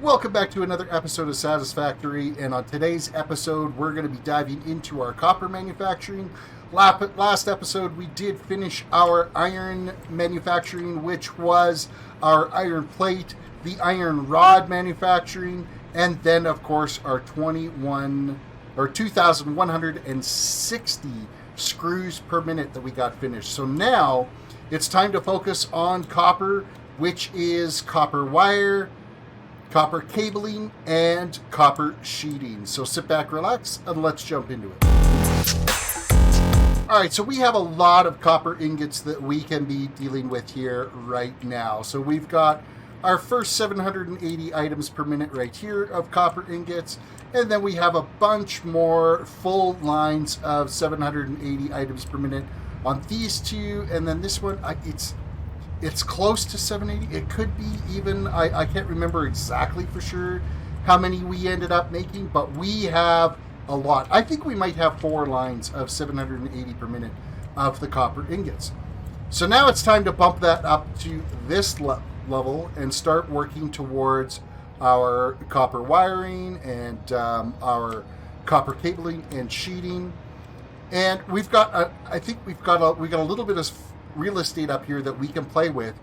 Welcome back to another episode of Satisfactory, and on today's episode we're going to be diving into our copper manufacturing. Last episode we did finish our iron manufacturing, which was our iron plate, the iron rod manufacturing, and then of course our 2,160 screws per minute that we got finished. So now it's time to focus on copper, which is copper wire, copper cabling, and copper sheeting. So sit back, relax, and let's jump into it. All right, so we have a lot of copper ingots that we can be dealing with here right now. So we've got our first 780 items per minute right here of copper ingots, and then we have a bunch more full lines of 780 items per minute on these two, and then this one, it's close to 780. It could be even, I can't remember exactly for sure how many we ended up making, but we have a lot. I think we might have 4 lines of 780 per minute of the copper ingots. So now it's time to bump that up to this level and start working towards our copper wiring and our copper cabling and sheeting. And we've got, I think we got a little bit of real estate up here that we can play with.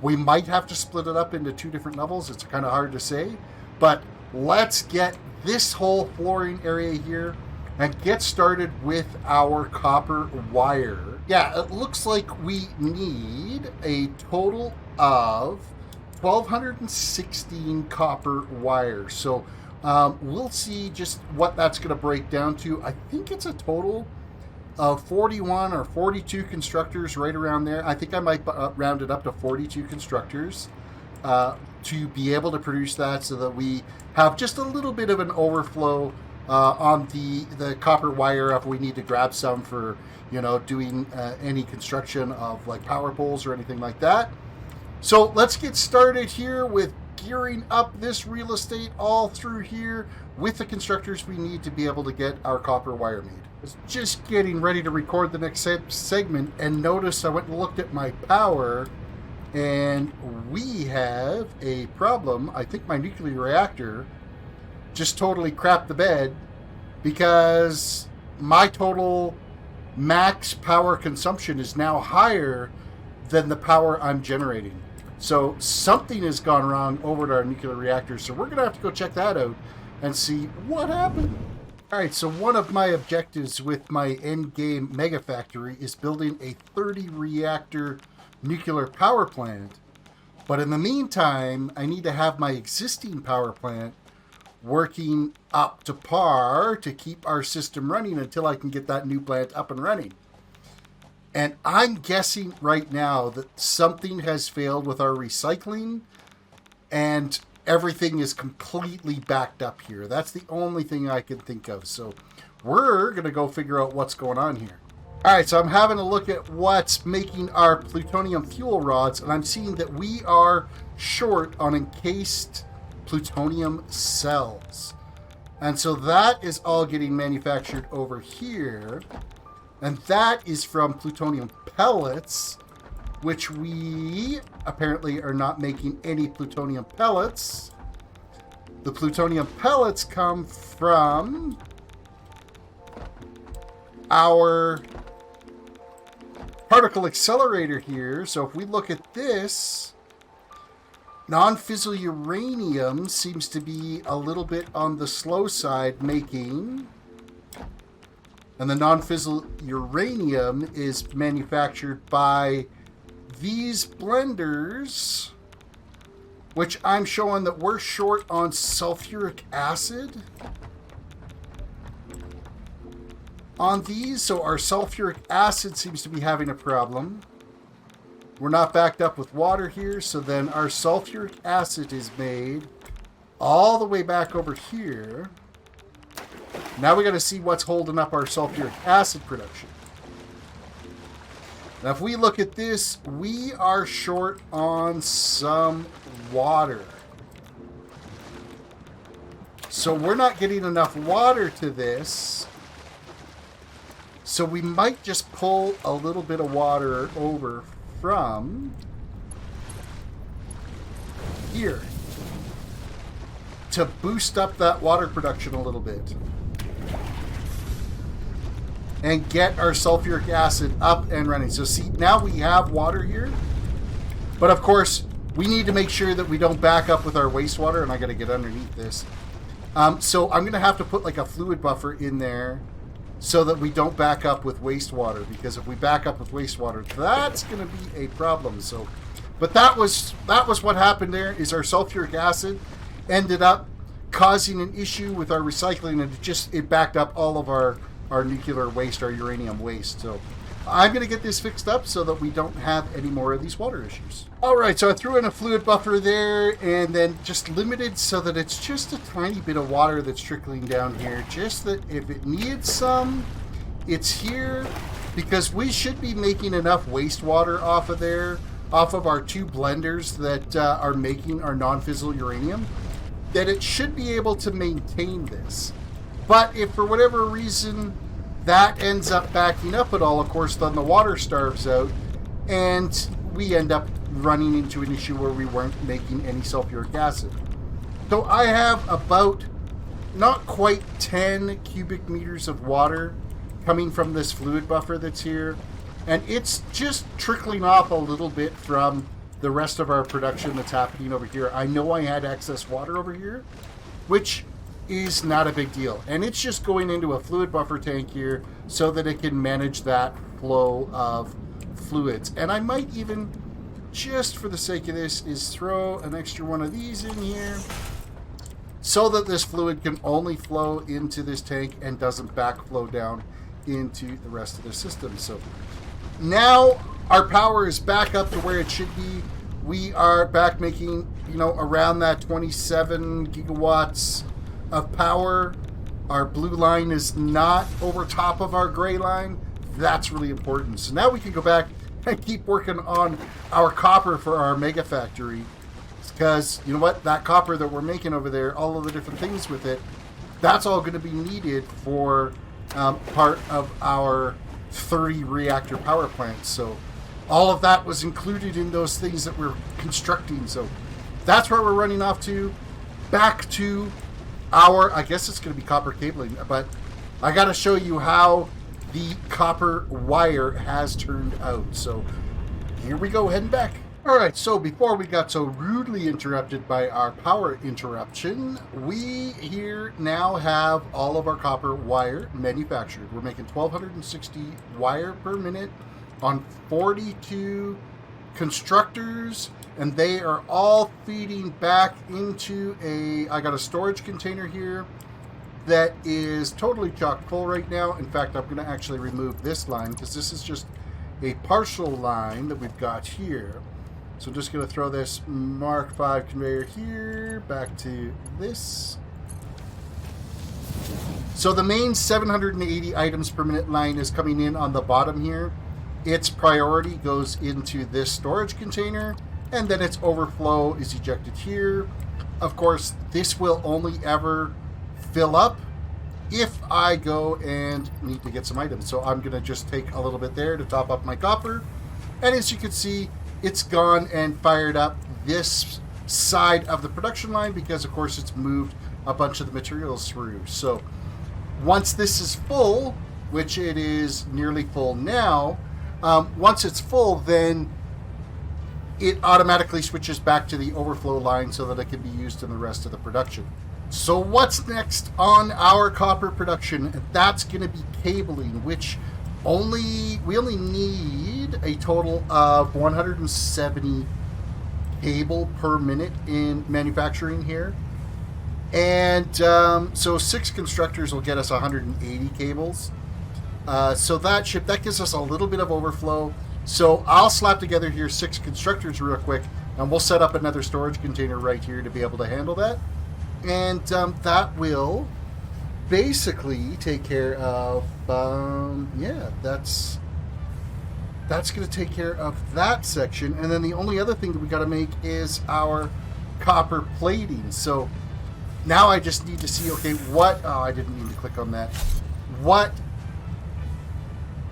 We might have to split it up into 2 different levels. It's kind of hard to say, but let's get this whole flooring area here and get started with our copper wire. Yeah, it looks like we need a total of 1,216 copper wires. So we'll see just what that's going to break down to. I think it's a total of 41 or 42 constructors, right around there. I think I might round it up to 42 constructors to be able to produce that, so that we have just a little bit of an overflow on the copper wire if we need to grab some for, doing any construction of like power poles or anything like that. So let's get started here with gearing up this real estate all through here with the constructors we need to be able to get our copper wire made. I was just getting ready to record the next segment and noticed I went and looked at my power, and we have a problem. I think my nuclear reactor just totally crapped the bed because my total max power consumption is now higher than the power I'm generating. So something has gone wrong over at our nuclear reactor. So we're going to have to go check that out and see what happened. All right, so one of my objectives with my end game mega factory is building a 30 reactor nuclear power plant. But in the meantime, I need to have my existing power plant working up to par to keep our system running until I can get that new plant up and running. And I'm guessing right now that something has failed with our recycling and everything is completely backed up here. That's the only thing I can think of. So we're going to go figure out what's going on here. All right, so I'm having a look at what's making our plutonium fuel rods, and I'm seeing that we are short on encased plutonium cells. And so that is all getting manufactured over here. And that is from plutonium pellets, which we apparently are not making any plutonium pellets. The plutonium pellets come from our particle accelerator here. So if we look at this, non-fissile uranium seems to be a little bit on the slow side making. And the non-fissile uranium is manufactured by these blenders, which I'm showing that we're short on sulfuric acid on these. So our sulfuric acid seems to be having a problem. We're not backed up with water here, so then our sulfuric acid is made all the way back over here. Now we got to see what's holding up our sulfuric acid production. Now if we look at this, we are short on some water. So we're not getting enough water to this. So we might just pull a little bit of water over from here. to boost up that water production a little bit and get our sulfuric acid up and running. So see, now we have water here, but of course we need to make sure that we don't back up with our wastewater, and I got to get underneath this. So I'm going to have to put like a fluid buffer in there so that we don't back up with wastewater, because if we back up with wastewater, that's going to be a problem. So, but that was what happened there, is our sulfuric acid ended up causing an issue with our recycling, and it backed up all of our nuclear waste, our uranium waste. So I'm going to get this fixed up so that we don't have any more of these water issues. All right, so I threw in a fluid buffer there, and then just limited so that it's just a tiny bit of water that's trickling down here, just that if it needs some, it's here, because we should be making enough wastewater off of there, off of our two blenders that are making our non-fissile uranium, that it should be able to maintain this. But if for whatever reason that ends up backing up at all, of course, then the water starves out, and we end up running into an issue where we weren't making any sulfuric acid. So I have about not quite 10 cubic meters of water coming from this fluid buffer that's here, and it's just trickling off a little bit from the rest of our production that's happening over here. I know I had excess water over here, which is not a big deal, and it's just going into a fluid buffer tank here so that it can manage that flow of fluids. And I might even, just for the sake of this, is throw an extra one of these in here so that this fluid can only flow into this tank and doesn't backflow down into the rest of the system. So now our power is back up to where it should be. We are back making, around that 27 gigawatts of power. Our blue line is not over top of our gray line. That's really important. So now we can go back and keep working on our copper for our mega factory, because you know what, that copper that we're making over there, all of the different things with it, that's all going to be needed for part of our 30 reactor power plant. So all of that was included in those things that we're constructing. So that's where we're running off to, back to I guess it's going to be copper cabling, but I got to show you how the copper wire has turned out. So here we go, heading back. All right, so before we got so rudely interrupted by our power interruption, we here now have all of our copper wire manufactured. We're making 1,260 wire per minute on 42 constructors, and they are all feeding back into I got a storage container here that is totally chock full right now. In fact, I'm going to actually remove this line because this is just a partial line that we've got here. So I'm just going to throw this Mark V conveyor here back to this. So the main 780 items per minute line is coming in on the bottom here. Its priority goes into this storage container, and then its overflow is ejected here. Of course, this will only ever fill up if I go and need to get some items. So I'm going to just take a little bit there to top up my copper. And as you can see, it's gone and fired up this side of the production line because, of course, it's moved a bunch of the materials through. So once this is full, which it is nearly full now, once it's full, then it automatically switches back to the overflow line so that it can be used in the rest of the production. So what's next on our copper production? That's going to be cabling, which we only need a total of 170 cable per minute in manufacturing here. And so 6 constructors will get us 180 cables. So that gives us a little bit of overflow. So I'll slap together here 6 constructors real quick, and we'll set up another storage container right here to be able to handle that. And that will basically take care of, that's going to take care of that section. And then the only other thing that we got to make is our copper plating. So now I just need to see, okay, I didn't need to click on that. What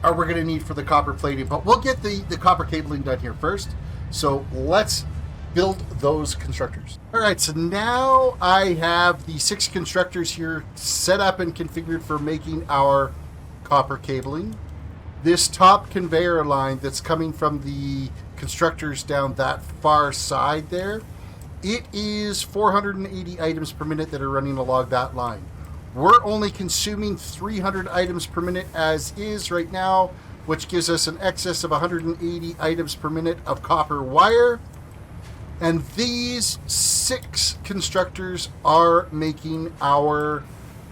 are we going to need for the copper plating? But we'll get the copper cabling done here first. So let's build those constructors. All right, so now I have the 6 constructors here set up and configured for making our copper cabling. This top conveyor line that's coming from the constructors down that far side there, it is 480 items per minute that are running along that line. We're only consuming 300 items per minute as is right now, which gives us an excess of 180 items per minute of copper wire. And these 6 constructors are making our,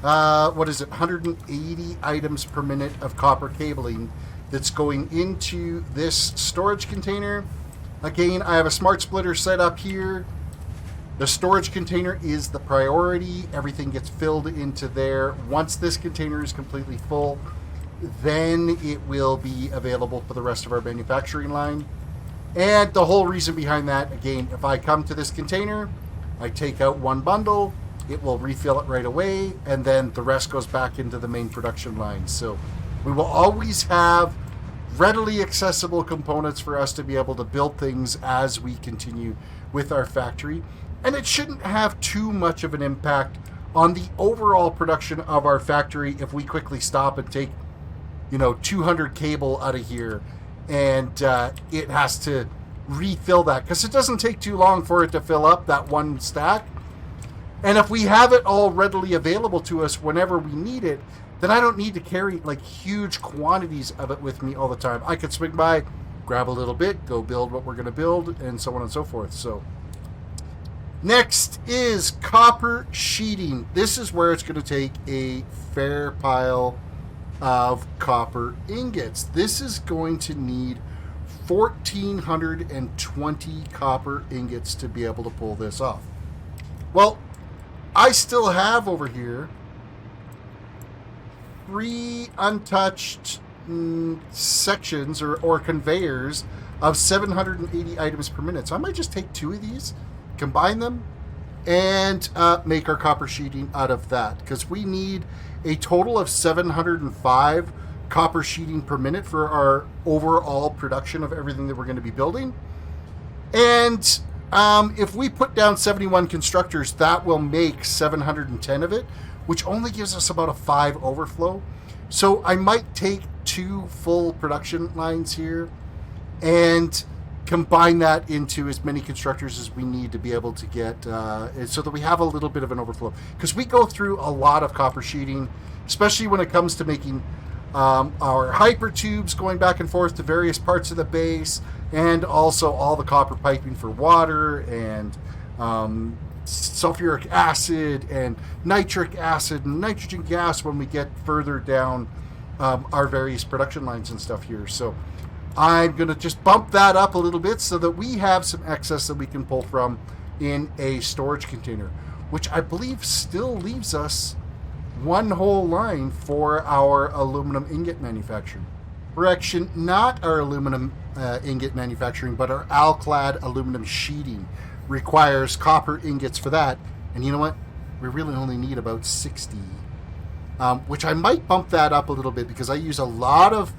180 items per minute of copper cabling that's going into this storage container. Again, I have a smart splitter set up here. The storage container is the priority. Everything gets filled into there. Once this container is completely full, then it will be available for the rest of our manufacturing line. And the whole reason behind that, again, if I come to this container, I take out one bundle, it will refill it right away, and then the rest goes back into the main production line. So we will always have readily accessible components for us to be able to build things as we continue with our factory. And it shouldn't have too much of an impact on the overall production of our factory if we quickly stop and take, 200 cable out of here, and it has to refill that, because it doesn't take too long for it to fill up that one stack. And if we have it all readily available to us whenever we need it, then I don't need to carry like huge quantities of it with me all the time. I could swing by, grab a little bit, go build what we're going to build, and so on and so forth. So next is copper sheeting. This is where it's going to take a fair pile of copper ingots. This is going to need 1,420 copper ingots to be able to pull this off. Well, I still have over here 3 untouched sections or conveyors of 780 items per minute. So I might just take 2 of these, combine them, and make our copper sheeting out of that, because we need a total of 705 copper sheeting per minute for our overall production of everything that we're going to be building. And if we put down 71 constructors, that will make 710 of it, which only gives us about a 5 overflow. So I might take 2 full production lines here and combine that into as many constructors as we need to be able to get, so that we have a little bit of an overflow. Because we go through a lot of copper sheeting, especially when it comes to making our hyper tubes going back and forth to various parts of the base, and also all the copper piping for water and sulfuric acid and nitric acid and nitrogen gas when we get further down our various production lines and stuff here. So I'm going to just bump that up a little bit so that we have some excess that we can pull from in a storage container, which I believe still leaves us 1 whole line for our aluminum ingot manufacturing. Correction, not our aluminum ingot manufacturing, but our alclad aluminum sheeting requires copper ingots for that. And you know what? We really only need about 60, which I might bump that up a little bit, because I use a lot of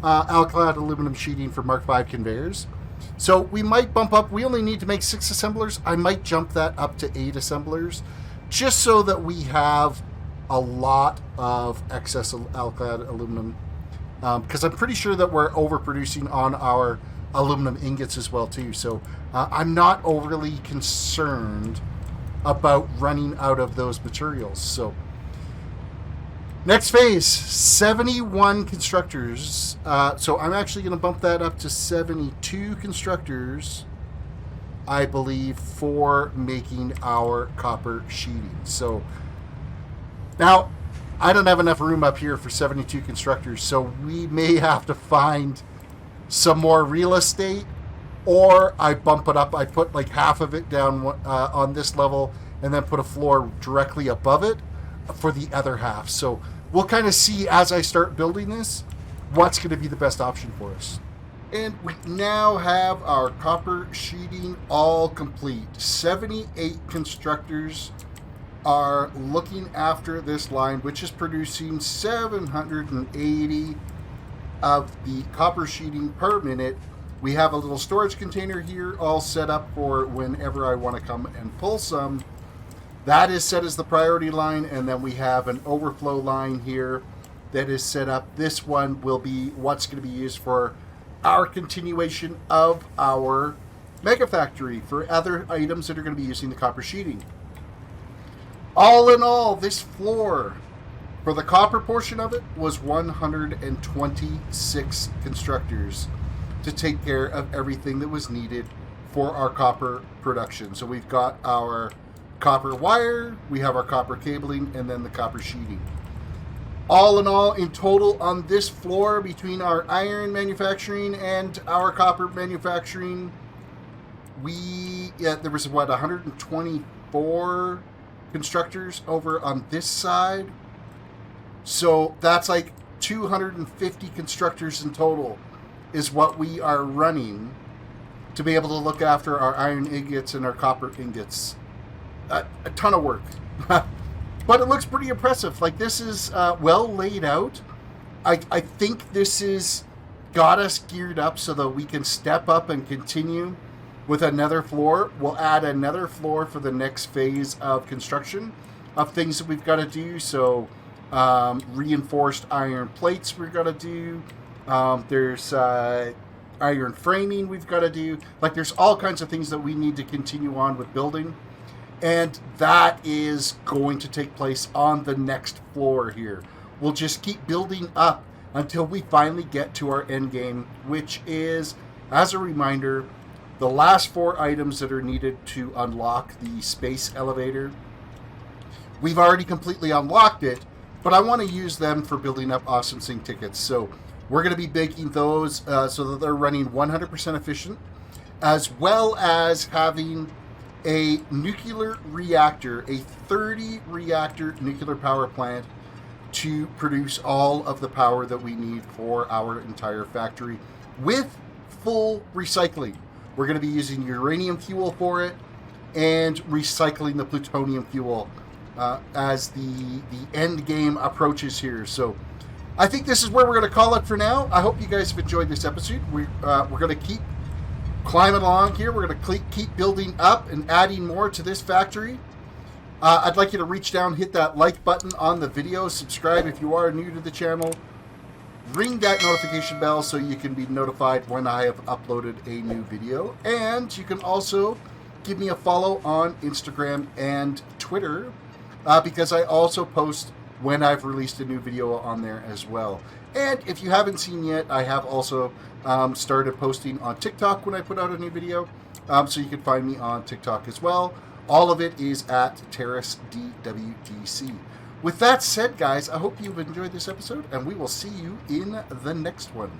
alclad aluminum sheeting for Mark V conveyors. So we might bump up. We only need to make 6 assemblers. I might jump that up to 8 assemblers, just so that we have a lot of excess alclad aluminum, because I'm pretty sure that we're overproducing on our aluminum ingots as well too. So I'm not overly concerned about running out of those materials. So next phase, 71 constructors. So I'm actually going to bump that up to 72 constructors, I believe, for making our copper sheeting. So now I don't have enough room up here for 72 constructors, so we may have to find some more real estate, or I bump it up. I put like half of it down on this level, and then put a floor directly above it for the other half. So we'll kind of see as I start building this what's going to be the best option for us. And we now have our copper sheeting all complete. 78 constructors are looking after this line, which is producing 780 of the copper sheeting per minute We have a little storage container here all set up for whenever I want to come and pull some. That is set as the priority line, and then we have an overflow line here that is set up. This one will be what's going to be used for our continuation of our mega factory for other items that are going to be using the copper sheeting. All in all, this floor for the copper portion of it was 126 constructors to take care of everything that was needed for our copper production. So we've got our copper wire, we have our copper cabling, and then the copper sheeting. All in all, in total on this floor, between our iron manufacturing and our copper manufacturing, there was what, 124 constructors over on this side. So that's like 250 constructors in total is what we are running to be able to look after our iron ingots and our copper ingots. A ton of work. But it looks pretty impressive. Like, this is well laid out. I think this is got us geared up so that we can step up and continue with another floor. We'll add another floor for the next phase of construction of things that we've got to do. So reinforced iron plates we've got to do. There's iron framing we've got to do. Like, there's all kinds of things that we need to continue on with building. And that is going to take place on the next floor here. We'll just keep building up until we finally get to our end game, which is, as a reminder, the last 4 items that are needed to unlock the space elevator. We've already completely unlocked it, but I want to use them for building up Awesome Sync tickets. So we're going to be making those so that they're running 100% efficient, as well as having a nuclear reactor, a 30 reactor nuclear power plant to produce all of the power that we need for our entire factory with full recycling. We're going to be using uranium fuel for it and recycling the plutonium fuel as the end game approaches here. So I think this is where we're going to call it for now. I hope you guys have enjoyed this episode. We're going to keep climbing along here. We're going to keep building up and adding more to this factory. I'd like you to reach down, hit that like button on the video, subscribe if you are new to the channel, ring that notification bell so you can be notified when I have uploaded a new video, and you can also give me a follow on Instagram and Twitter because I also post when I've released a new video on there as well. And if you haven't seen yet, I have also started posting on TikTok when I put out a new video, so you can find me on TikTok as well. All of it is at TerrisDWDC. With that said, guys, I hope you've enjoyed this episode, and we will see you in the next one.